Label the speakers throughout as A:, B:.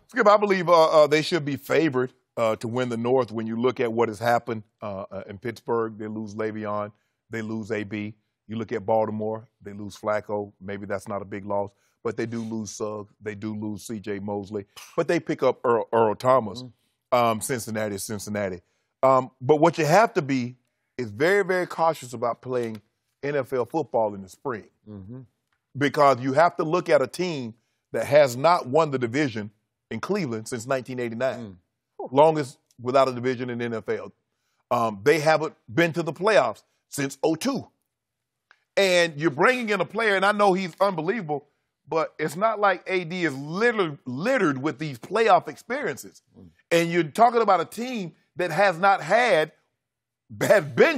A: Skip, I believe they should be favored to win the North when you look at what has happened in Pittsburgh. They lose Le'Veon. They lose A.B. You look at Baltimore. They lose Flacco. Maybe that's not a big loss. But they do lose Suggs. They do lose C.J. Mosley. But they pick up Earl Thomas. Cincinnati is Cincinnati. But what you have to be is very, very cautious about playing NFL football in the spring. Because you have to look at a team that has not won the division in Cleveland since 1989. Longest without a division in the NFL. They haven't been to the playoffs since '02. And you're bringing in a player, and I know he's unbelievable, but it's not like AD is littered with these playoff experiences. And you're talking about a team that has been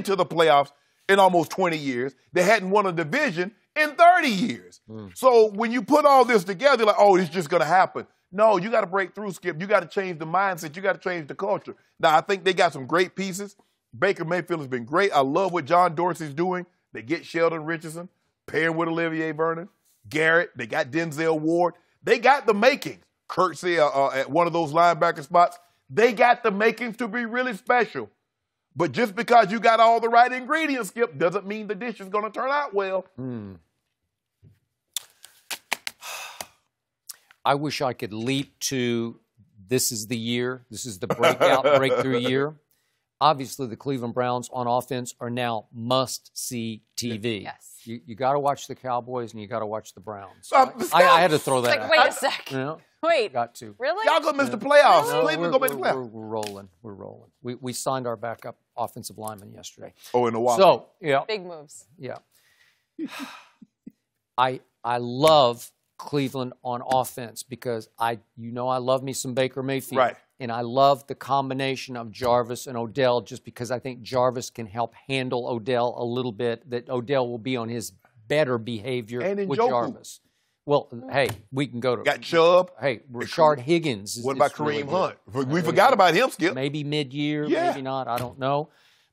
A: to the playoffs in almost 20 years. They hadn't won a division in 30 years. So when you put all this together, like, oh, it's just going to happen. No, you got to break through, Skip. You got to change the mindset. You got to change the culture. Now, I think they got some great pieces. Baker Mayfield has been great. I love what John Dorsey's doing. They get Sheldon Richardson, paired with Olivier Vernon, Garrett. They got Denzel Ward. They got the makings. Kirksey at one of those linebacker spots. They got the makings to be really special. But just because you got all the right ingredients, Skip, doesn't mean the dish is going to turn out well.
B: I wish I could leap to this is the year. This is the breakthrough year. Obviously, the Cleveland Browns on offense are now must-see TV.
C: Yes.
B: You got to watch the Cowboys and you got to watch the Browns. I had to throw that out.
C: Wait a sec.
B: You know,
C: Wait.
B: got to.
C: Really?
A: Y'all going to miss the playoffs.
B: No,
A: Cleveland going to make the playoffs.
B: We're rolling. We're rolling. We signed our backup offensive lineman yesterday.
A: Oh, in the wild.
B: So, yeah.
C: Big moves.
B: Yeah. I love Cleveland on offense because I love me some Baker Mayfield.
A: Right.
B: And I love the combination of Jarvis and Odell just because I think Jarvis can help handle Odell a little bit, that Odell will be on his better behavior with Jarvis. Well, hey, we can go to...
A: Got Chubb.
B: Hey, Rashard Higgins.
A: What about Kareem Hunt?
B: Good.
A: We forgot about him, Skip.
B: Maybe mid-year, maybe not. I don't know.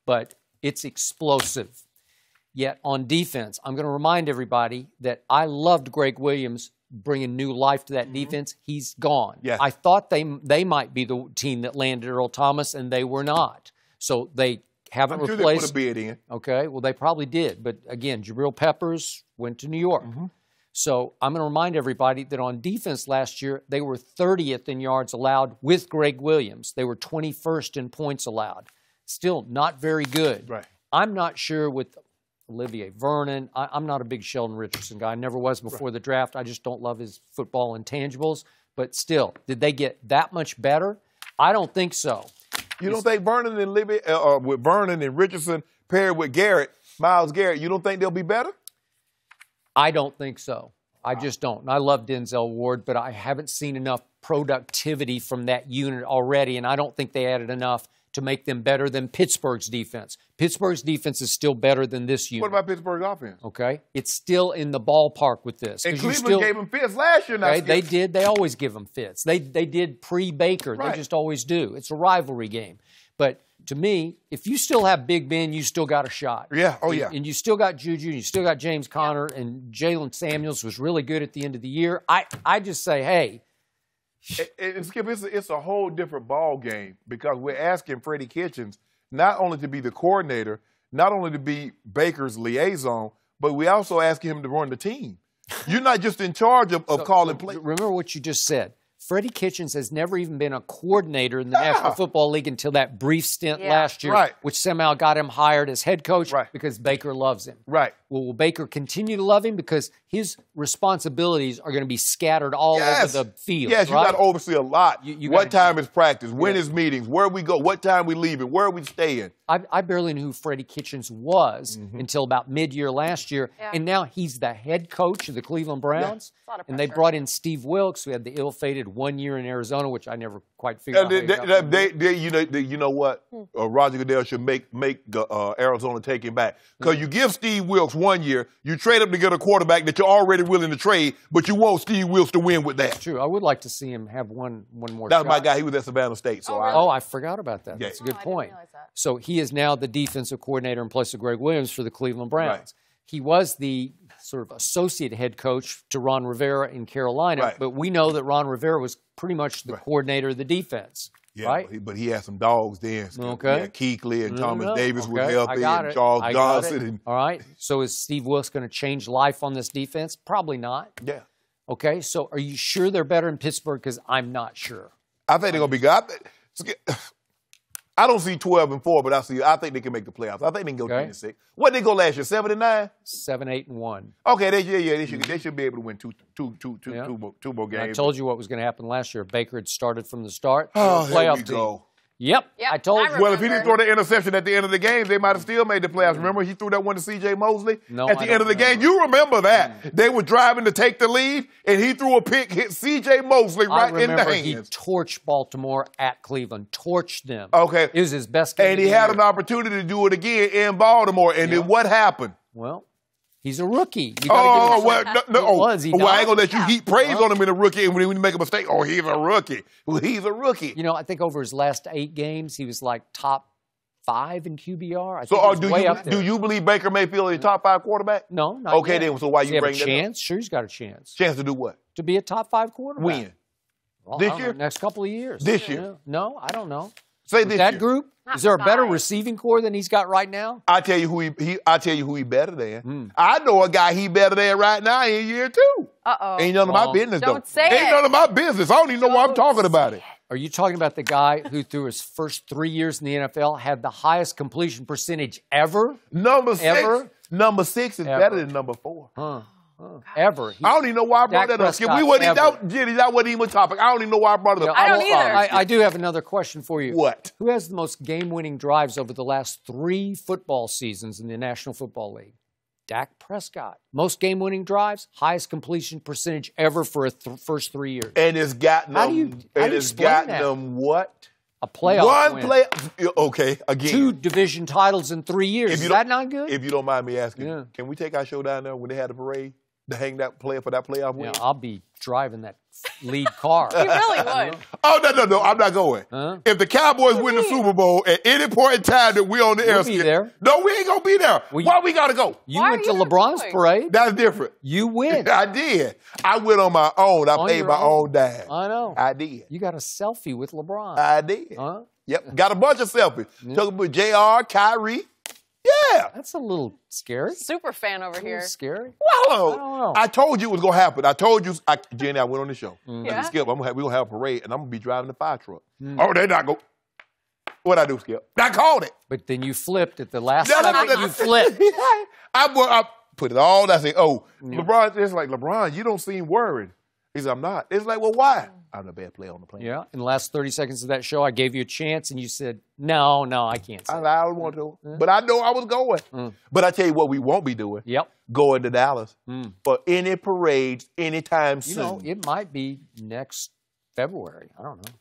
B: But it's explosive. Yet on defense, I'm going to remind everybody that I loved Greg Williams bringing new life to that defense. He's gone.
A: Yes.
B: I thought they might be the team that landed Earl Thomas, and they were not. So they haven't replaced.
A: Sure they put a bid in.
B: Okay, well, they probably did. But again, Jabril Peppers went to New York. So I'm going to remind everybody that on defense last year, they were 30th in yards allowed with Greg Williams. They were 21st in points allowed. Still not very good.
A: Right.
B: I'm not sure with Olivier Vernon. I'm not a big Sheldon Richardson guy. I never was before the draft. I just don't love his football intangibles. But still, did they get that much better? I don't think so.
A: You don't think Vernon and with Vernon and Richardson paired with Myles Garrett, you don't think they'll be better?
B: I don't think so. I just don't. And I love Denzel Ward, but I haven't seen enough productivity from that unit already, and I don't think they added enough to make them better than Pittsburgh's defense. Pittsburgh's defense is still better than this unit.
A: What about Pittsburgh's offense?
B: Okay. It's still in the ballpark with this.
A: And Cleveland gave them fits last year.
B: Okay, they did. They always give them fits. They did pre-Baker. Right. They just always do. It's a rivalry game. But to me, if you still have Big Ben, you still got a shot.
A: Yeah. Oh, yeah.
B: And you still got Juju, and you still got James Conner, and Jalen Samuels was really good at the end of the year. I just say, hey.
A: And Skip, it's a whole different ball game because we're asking Freddie Kitchens not only to be the coordinator, not only to be Baker's liaison, but we also asking him to run the team. You're not just in charge of calling plays.
B: Remember what you just said. Freddie Kitchens has never even been a coordinator in the National Football League until that brief stint last year, which somehow got him hired as head coach because Baker loves him.
A: Right.
B: Well, will Baker continue to love him? Because his responsibilities are going to be scattered all over the field.
A: Yes, you got to oversee a lot. What time is practice? When is meetings? Where we go? What time we leaving? Where are we staying?
B: I barely knew who Freddie Kitchens was until about mid-year last year, and now he's the head coach of the Cleveland Browns. And they brought in Steve Wilkes, who had the ill-fated 1 year in Arizona, which I never quite figured out.
A: You know what? Roger Goodell should make Arizona take him back. Because you give Steve Wilkes 1 year, you trade him to get a quarterback that you're already willing to trade, but you want Steve Wilkes to win with that.
B: That's true. I would like to see him have one more
A: That
B: shot.
A: was my guy. He was at Savannah State. So
B: I forgot about that.
A: Yeah.
B: That's a good point. So he is now the defensive coordinator in place of Greg Williams for the Cleveland Browns. He was the sort of associate head coach to Ron Rivera in Carolina,
A: Right.
B: but we know that Ron Rivera was pretty much the coordinator of the defense.
A: Yeah,
B: right?
A: but he had some dogs then.
B: Okay.
A: He had Kuechly and Thomas Davis
B: okay.
A: was healthy, and Charles Johnson. And,
B: all right. So is Steve Wilkes going to change life on this defense? Probably not.
A: yeah.
B: Okay. So are you sure they're better in Pittsburgh? Because I'm not sure.
A: I think they're going to be good. I don't see 12-4, but I think they can make the playoffs. I think they can go 10-6. What did they go last year? 7-9?
B: 7-8-1.
A: Okay, they should be able to win two more games.
B: And I told you what was going to happen last year. Baker had started from the start.
A: Oh,
B: playoff
A: here we go.
B: Yep, I told you.
A: Well, if he didn't throw the interception at the end of the game, they might have still made the playoffs. Remember, he threw that one to C.J. Mosley at the end of the game? You remember that. They were driving to take the lead, and he threw a pick, hit C.J. Mosley right in the hands.
B: He torched Baltimore at Cleveland, torched them.
A: Okay.
B: It was his best game.
A: And he had an opportunity to do it again in Baltimore, and then what happened?
B: Well, he's a rookie.
A: I ain't
B: not?
A: gonna let you heap praise on him in a rookie, and when you make a mistake, he's a rookie. Well, he's a rookie.
B: You know, I think over his last 8 games, he was like top 5 in QBR. I think
A: do you believe Baker Mayfield is a top 5 quarterback?
B: No, not
A: okay,
B: yet.
A: then. So why you bring that up?
B: Chance? Sure, he's got a chance.
A: Chance to do what?
B: To be a top 5 quarterback.
A: When?
B: Well,
A: this year?
B: Next couple of years.
A: This year?
B: No, I don't know.
A: Say this
B: that
A: year.
B: Group? Is there a better receiving core than he's got right now?
A: I tell you who he better than. I know a guy he better than right now in year 2. Ain't none of my business,
C: Don't say it.
A: Ain't none of my business. I don't even know why I'm talking about it.
B: Are you talking about the guy who, through his first 3 years in the NFL, had the highest completion percentage ever?
A: Number 6.
B: Ever?
A: Number 6 is better than number 4.
B: Ever.
A: I don't even know why I brought that up. Jenny, that wasn't even a topic. I don't even know why I brought it up.
C: I don't either.
B: I do have another question for you.
A: What?
B: Who has the most game-winning drives over the last 3 football seasons in the National Football League? Dak Prescott. Most game-winning drives, highest completion percentage ever for a first 3 years.
A: And it's gotten them.
B: How do you explain that?
A: What?
B: A playoff win.
A: Okay, again.
B: 2 division titles in 3 years. Is that not good?
A: If you don't mind me asking, can we take our show down there when they had the parade to hang that player for that playoff win?
B: Yeah, I'll be driving that lead car.
C: You really would.
A: Oh, no, I'm not going. If the Cowboys win the Super Bowl at any point in time that we're on the air,
B: we'll be there.
A: No, we ain't going to be there. Why we got to go?
B: You went to LeBron's parade.
A: That's different.
B: You win.
A: I did. I went on my own. I paid my own dime.
B: I know.
A: I did.
B: You got a selfie with LeBron.
A: I did.
B: Huh?
A: Yep. Got a bunch of selfies. Took with JR, Kyrie. Yeah.
B: That's a little scary.
C: Super fan over here.
B: Scary.
A: Well,
B: I don't know.
A: I told you it was going to happen. I told you, Jenny, I went on the show.
C: Yeah?
A: Skip, we're going to have a parade, and I'm going to be driving the fire truck. Oh, they're not going. What'd I do, Skip? I called it.
B: But then you flipped at the last second. You flipped.
A: I put it all. I said, LeBron, it's like, LeBron, you don't seem worried. He said, I'm not. It's like, well, why? I'm the bad player on the plane.
B: Yeah. In the last 30 seconds of that show, I gave you a chance, and you said, no, I can't say
A: I don't want to. But I know I was going. But I tell you what we won't be doing.
B: Yep.
A: Going to Dallas for any parades anytime soon.
B: You know, it might be next February. I don't know.